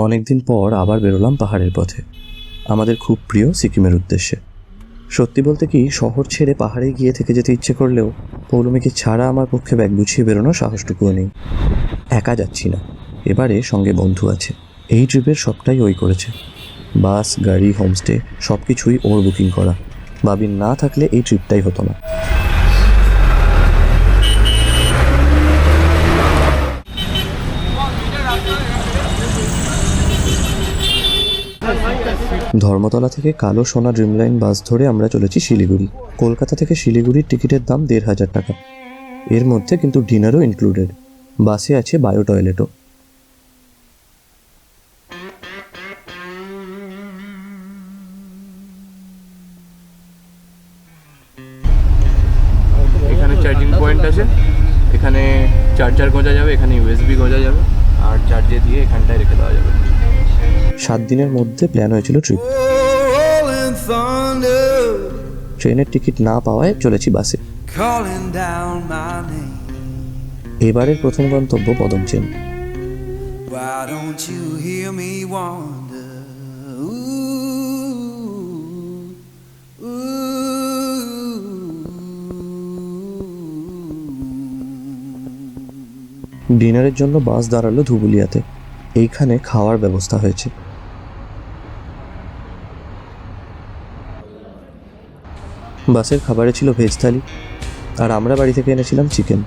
অনেকদিন পর আবার বেরোলাম পাহাড়ের পথে, আমাদের খুব প্রিয় সিকিমের উদ্দেশ্যে। সত্যি বলতে কি, শহর ছেড়ে পাহাড়ে গিয়ে থেকে যেতে ইচ্ছে করলেও পৌলমীকে ছাড়া আমার পক্ষে ব্যাগ গুছিয়ে বেরোনোর সাহসটুকুও নেই। একা যাচ্ছি না, এবারে সঙ্গে বন্ধু আছে। এই ট্রিপের সবটাই ওই করেছে, বাস, গাড়ি, হোমস্টে সব কিছুই ওর বুকিং করা। বাবিন না থাকলে এই ট্রিপটাই হতো না। ধর্মতলা থেকে কালো সোনা ড্রিমলাইন বাস ধরে আমরা চলেছি শিলিগুড়ি। কলকাতা থেকে শিলিগুড়ির টিকিটের দাম ১,৫০০ টাকা। এর মধ্যে কিন্তু ডিনারও ইনক্লুডেড। বাসে আছে বায়ো টয়লেটও। এখানে চার্জিং পয়েন্ট আছে, এখানে চার্জার গোঁজা যাবে, এখানে ইউএসবি গোঁজা যাবে, আর চার্জে দিয়ে এখানটায় রেখে দেওয়া যাবে। ৭ দিনের মধ্যে প্ল্যান হয়েছিল ট্রিপ। ট্রেনের টিকিট না পাওয়ায় চলেছি বাসে। এবারের প্রথম গন্তব্য পদমচেন। ডিনারের জন্য বাস দাঁড়ালো ধুবুলিয়াতে। এইখানে খাওয়ার ব্যবস্থা হয়েছে। বাসের খাবারে ছিল ভেজ থালি, আর আমরা বাড়ি থেকে এনেছিলাম চিকেন।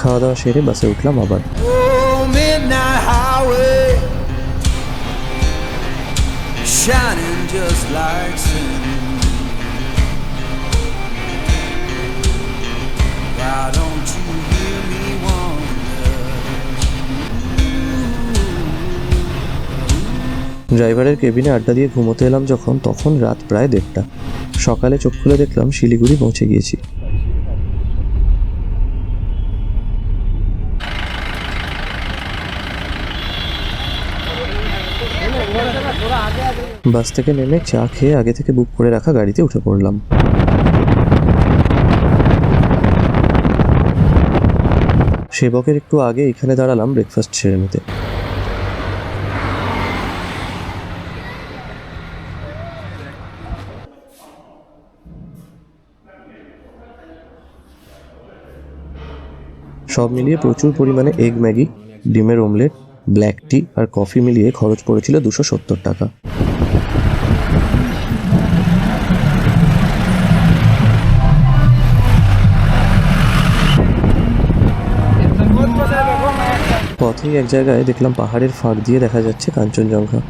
খাওয়া দাওয়া সেরে বাসে উঠলাম আবার। ড্রাইভারের কেবিনে আড্ডা দিয়ে ঘুমোতে এলাম যখন, তখন রাত প্রায় ১:৩০। সকালে চোখ খুলে দেখলাম শিলিগুড়ি পৌঁছে গিয়েছি। বাস থেকে নেমে চা খেয়ে আগে থেকে বুক করে রাখা গাড়িতে উঠে পড়লাম। সেবকের একটু আগে এখানে দাঁড়ালাম ব্রেকফাস্ট সেরে নিতে। সব মিলিয়ে প্রচুর পরিমাণে এগ ম্যাগি, ডিমের অমলেট, ব্ল্যাক টি আর কফি মিলিয়ে খরচ পড়েছিল ২৭০ টাকা। পথেই এক জায়গায় দেখলাম পাহাড়ের ফাঁক দিয়ে দেখা যাচ্ছে কাঞ্চনজঙ্ঘা।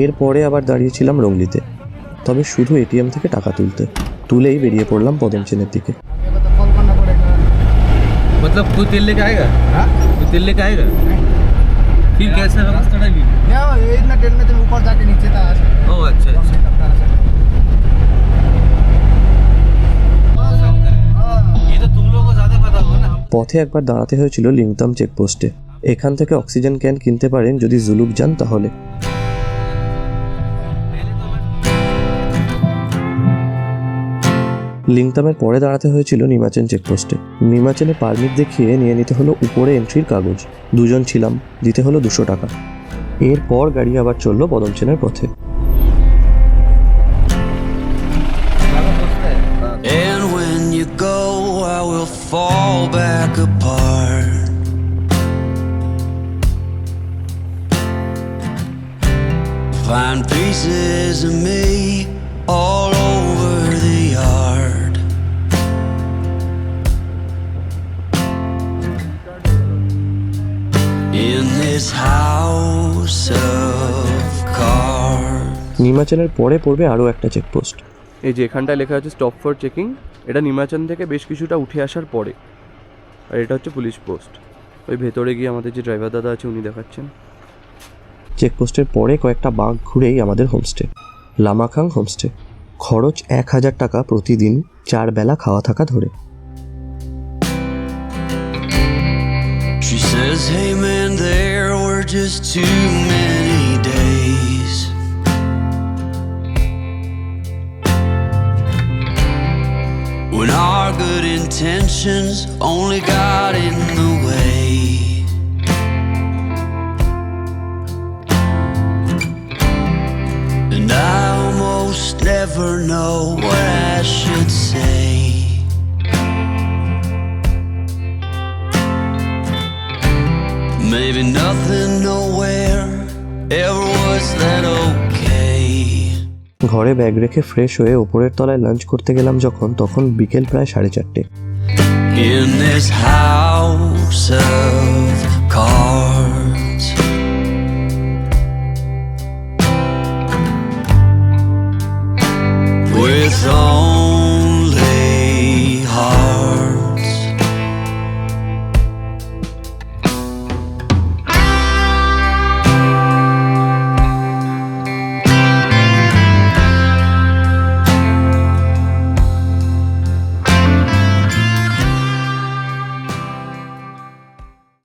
এরপরে আবার দাঁড়িয়েছিলাম রংলিতে, তবে শুধু এটিএম থেকে টাকা তুলেই বেরিয়ে পড়লাম পদমচেনের দিকে। मतलब कोई तेल लेके आएगा? हाँ, कोई तेल लेके आएगा? फिर कैसा रास्ता भी? ये इतना ट्रेन में तो ऊपर जाके नीचे था। ओ अच्छा अच्छा। ये तो तुम लोगों को ज्यादा पता होगा ना। পথে একবার দাঁড়াতে হয়েছিল লিংতাম চেকপোস্টে। এখান থেকে অক্সিজেন ক্যান কিনতে পারেন যদি জুলুক যান তাহলে। লিংতামের পরে দাঁড়াতে হয়েছিল নিমাচেন চেকপোস্টে। নিমাচেনে পারমিট দেখিয়ে নিয়ে নিতে হলো উপরে এন্ট্রির কাগজ। 2 জন ছিলাম, দিতে হলো 200 টাকা। এরপর গাড়ি আবার চললো পদমচেনের পথে। Find pieces of me all over the yard. In this house of cards. নিমাচেনের পরে পড়বে আরও একটা চেকপোস্ট। এই যে এখানটায় লেখা আছে স্টপ ফর চেকিং। এটা নিমাচন থেকে বেশ কিছুটা উঠে আসার পরে, আর এটা হচ্ছে পুলিশ পোস্ট। ওই ভেতরে গিয়ে আমাদের যে ড্রাইভার দাদা আছে উনি দেখাচ্ছেন। চেকপোস্টের পরে কয়েকটা বাঁক ঘুরেই আমাদের হোমস্টে, লামাখাং হোমস্টে। খরচ ১,০০০ টাকা প্রতিদিন, 4 বেলা খাওয়া থাকা ধরে। She said says, hey man, there were just too many days. When our good intentions only got in the way. And I almost never know what I should say. Maybe nothing nowhere ever was that okay. ঘরে bag রেখে fresh হয়ে ওপরের তলায় lunch করতে গেলাম যখন, তখন বিকেল প্রায় 4:30। In this house of cards, with only hearts.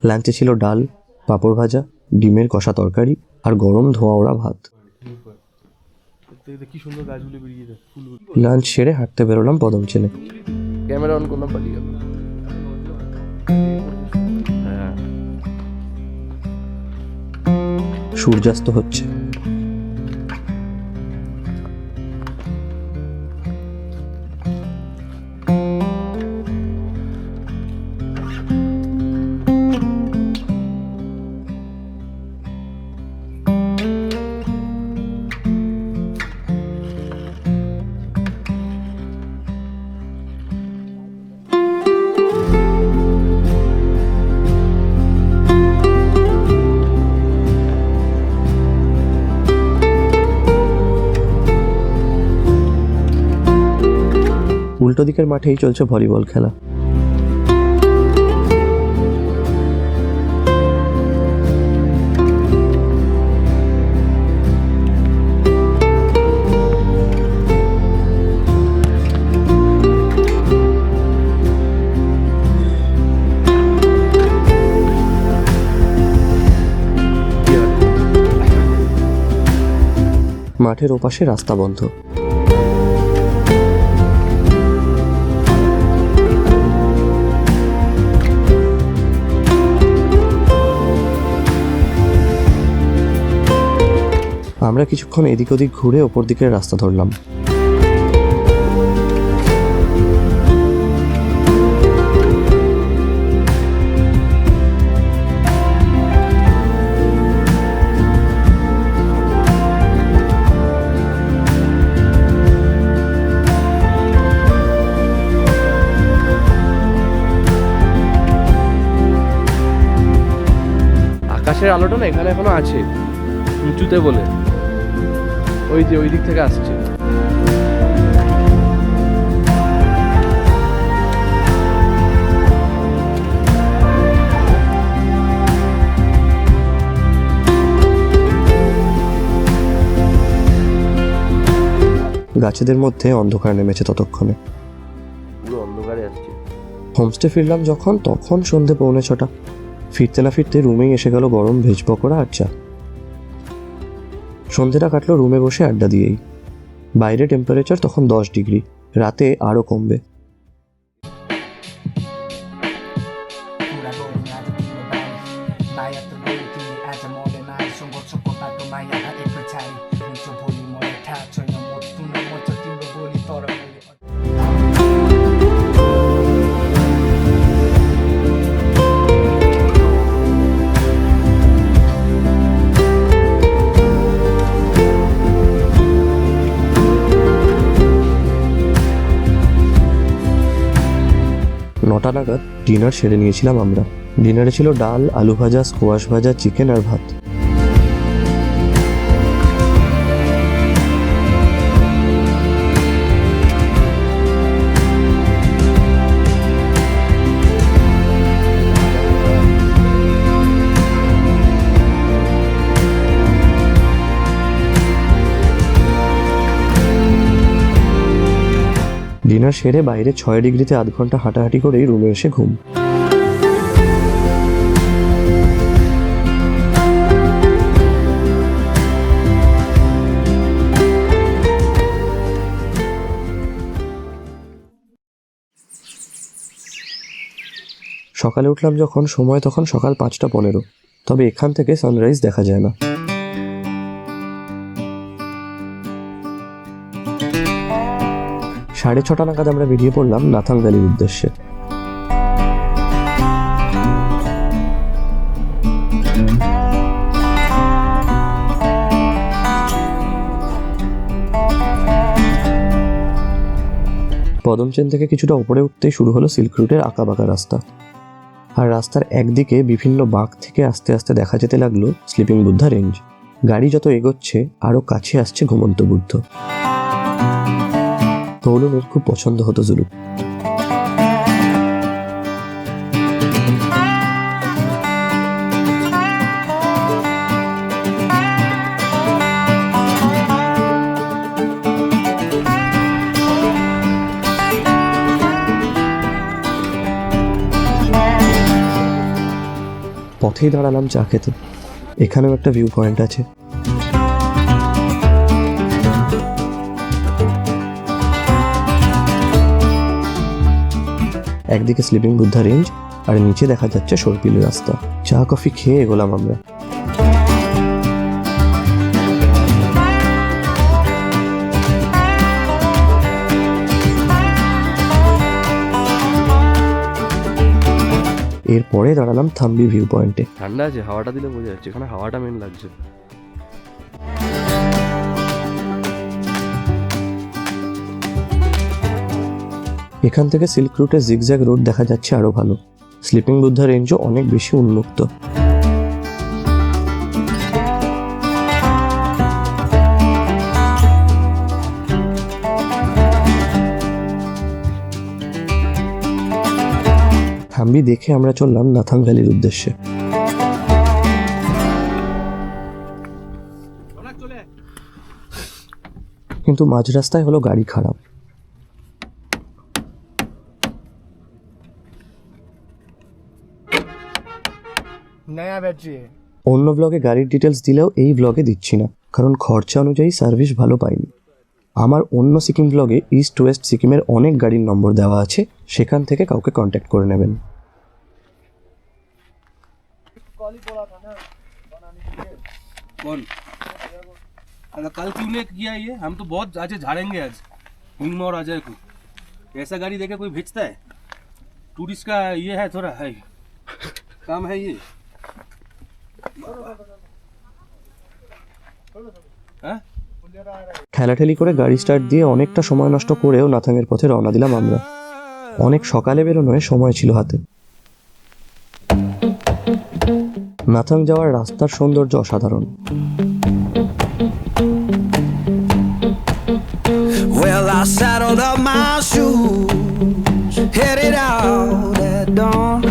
লাঞ্চে ছিল ডাল, পাঁপড় ভাজা, ডিমের কষা তরকারি আর গরম ধোয়া ওড়া ভাত। কি সুন্দর গাছগুলো বেরিয়ে যায়, ফুলগুলো। লাঞ্চ সেরে হাঁটতে বেরোলাম পদম চেনে। ক্যামেরা অন করলাম, পালিয়ে গেল। হ্যাঁ, সূর্যাস্ত হচ্ছে। উল্টো দিকের মাঠেই চলছে ভলিবল খেলা। মাঠের ওপাশে রাস্তা বন্ধ। আমরা কিছুক্ষণ এদিক ওদিক ঘুরে ওপর দিকের রাস্তা ধরলাম। আকাশের আলোটা না এখানে এখনো আছে, উঁচুতে বলে। ওই যে ওই দিক থেকে আসছে। গাছেদের মধ্যে অন্ধকার নেমেছে ততক্ষণে। পুরো অন্ধকারে আসছে। হোমস্টে ফিরলাম যখন, তখন সন্ধে 6:45। ফিরতে না ফিরতে রুমেই এসে গেল গরম ভেজ পকোড়া আর চা। সন্ধেটা কাটলো রুমে বসে আড্ডা দিয়েই। বাইরে টেম্পারেচার তখন 10 ডিগ্রি, রাতে আরও কমবে। নটা নাগাদ ডিনার সেরে নিয়েছিলাম আমরা। ডিনারে ছিল ডাল, আলু ভাজা, স্কোয়াশ ভাজা, চিকেন আর ভাত। ডিনার সেরে বাইরে 6 ডিগ্রিতে আধ ঘন্টা হাঁটাহাঁটি করেই রুমে এসে ঘুম। সকালে উঠলাম যখন, সময় তখন সকাল 5:15, তবে এখান থেকে সানরাইজ দেখা যায় না। সাড়ে 6টা নাগাদ আমরা বেরিয়ে পড়লাম নাথাং ভ্যালির উদ্দেশ্যে। পদমচেন থেকে কিছুটা উপরে উঠতেই শুরু হলো সিল্ক রুটের আঁকাবাঁকা রাস্তা, আর রাস্তার একদিকে বিভিন্ন বাঁক থেকে আস্তে আস্তে দেখা যেতে লাগলো স্লিপিং বুদ্ধা রেঞ্জ। গাড়ি যত এগোচ্ছে আরও কাছে আসছে ঘুমন্ত বুদ্ধ। পৌলমীর খুব পছন্দ হতো জুলুক। পথেই দাঁড়ালাম চা খেতে। এখানেও একটা ভিউ পয়েন্ট আছে। একদিকে স্লিপিং বুদ্ধা রেঞ্জ আর নিচে দেখা যাচ্ছে সরপিল রাস্তা। চা কফি খেয়ে এগোলাম আমরা। এরপরে দাঁড়ালাম থাম্বি ভিউ পয়েন্টে। ঠান্ডা আছে, হাওয়াটা দিলে বোঝা যাচ্ছে, এখানে হাওয়াটা মেন লাগছে। এখান থেকে সিল্ক রুটের জিগজ্যাগ রোড দেখা যাচ্ছে আরো ভালো। স্লিপিং বুদ্ধা রেঞ্জও অনেক বেশি উন্মুক্ত। থাম্বি দেখে আমরা চললাম নাথাং ভ্যালির উদ্দেশ্যে। কিন্তু মাঝ রাস্তায় হলো গাড়ি খারাপ। नया बैटरी है। অন্য ব্লগে গাড়ির ডিটেলস দিলেও এই ব্লগে দিচ্ছি না, কারণ খরচা অনুযায়ী সার্ভিস ভালো পাইনি। আমার অন্য সিকিম ব্লগে ইস্ট ওয়েস্ট সিকিমের অনেক গাড়ির নম্বর দেওয়া আছে, সেখান থেকে কাউকে কন্ট্যাক্ট করে নেবেন। कौन? अगर कल क्यों नहीं किया ये? हम तो बहुत आज झाड़ेंगे आज हिंगमा और अजय को। ऐसा गाड़ी देके कोई भेजता है? टूरिस्ट का ये है, थोड़ा है काम है ये। हाँ? ঠেলাঠেলি করে গাড়ি স্টার্ট দিয়ে অনেকটা সময় নষ্ট করেও নাথাংয়ের পথে রওনা দিলাম আমরা। অনেক সকালে বেরোনোয় সময় ছিল হাতে। নাথাং যাওয়ার রাস্তার সৌন্দর্য অসাধারণ। Well, I saddled up my shoes, headed out at dawn.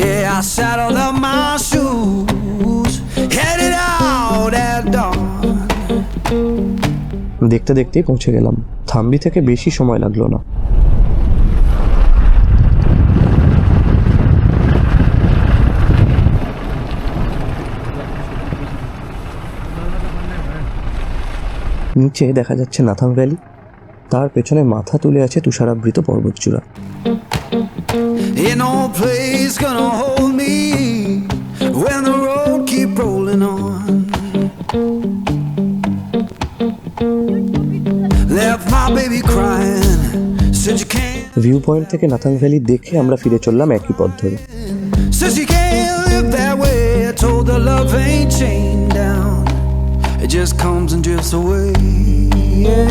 Yeah, I saddled up my shoes, headed out at dawn. দেখতে দেখতেই পৌঁছে গেলাম। থাম্বি থেকে বেশি সময় লাগলো না। নিচে দেখা যাচ্ছে নাথাং ভ্যালি, তার পেছনে মাথা তুলে আছে তুষারাবৃত পর্বতচূড়া। Ain't no place gonna hold me when the road keep rolling on. Left my baby crying, said you can't. View point থেকে নাথাং ভ্যালি দেখে আমরা ফিরে চললাম একই পথ ধরে। Says you can't live that way. I told her love ain't chained down. It just comes and drifts away. Yeah.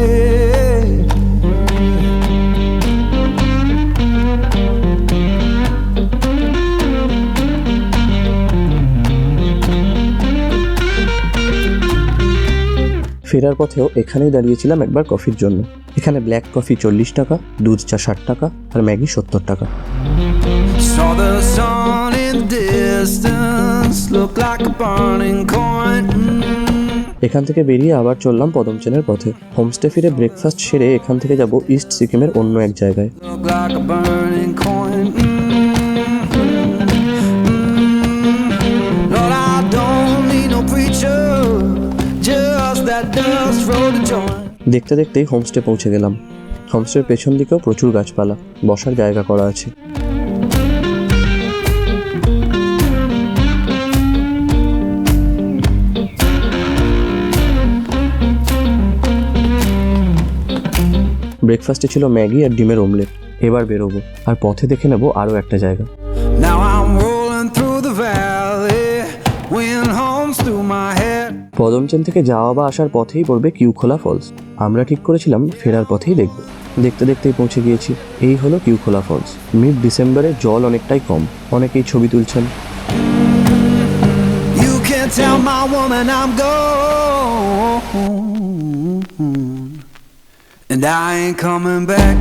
ফেরার পথেও এখানেই দাঁড়িয়েছিলাম একবার কফির জন্য। এখানে ব্ল্যাক কফি 40 টাকা, দুধ চা 60 টাকা আর ম্যাগি 70 টাকা। Saw the sun in the distance, looked like a burning coin. এখান থেকে বেরিয়ে আবার চললাম পদমচেনের পথে। হোমস্টে ফিরে ব্রেকফাস্ট সেরে এখান থেকে যাব ইস্ট সিকিমের অন্য এক জায়গায়। Looked like a burning coin. Lord, I don't need no preacher, just that dust roll to join. দেখতে দেখতেই হোমস্টে পৌঁছে গেলাম। হোমস্টের পেছন দিকেও প্রচুর গাছপালা, বসার জায়গা করা আছে। ব্রেকফাস্টে ছিল ম্যাগি আর ডিমের অমলেট। এবার বেরোবো, আর পথে দেখে নেব আরও একটা জায়গা। Now I'm rolling through the valley, wind hums through my head. পদমচেন থেকে যাওয়া বা আসার পথেই পড়বে কিউখোলা ফলস। আমরা ঠিক করেছিলাম ফেরার পথেই দেখব। দেখতে দেখতেই পৌঁছে গিয়েছি। এই হলো কিউখোলা ফলস। মিড ডিসেম্বরে জল অনেকটাই কম, অনেকেই ছবি তুলছেন। You can tell my woman I'm gone, and I ain't coming back.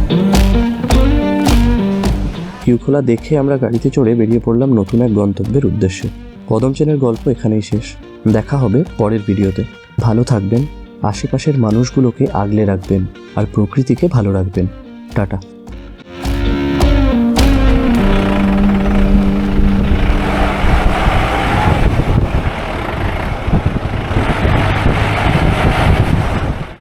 কিউখোলা দেখে আমরা গাড়িতে চড়ে বেরিয়ে পড়লাম নতুন এক গন্তব্যের উদ্দেশ্যে। পদমচেনের গল্প এখানেই শেষ। দেখা হবে পরের ভিডিওতে। ভালো থাকবেন, আশেপাশের মানুষগুলোকে আগলে রাখবেন আর প্রকৃতিকে ভালো রাখবেন। টাটা।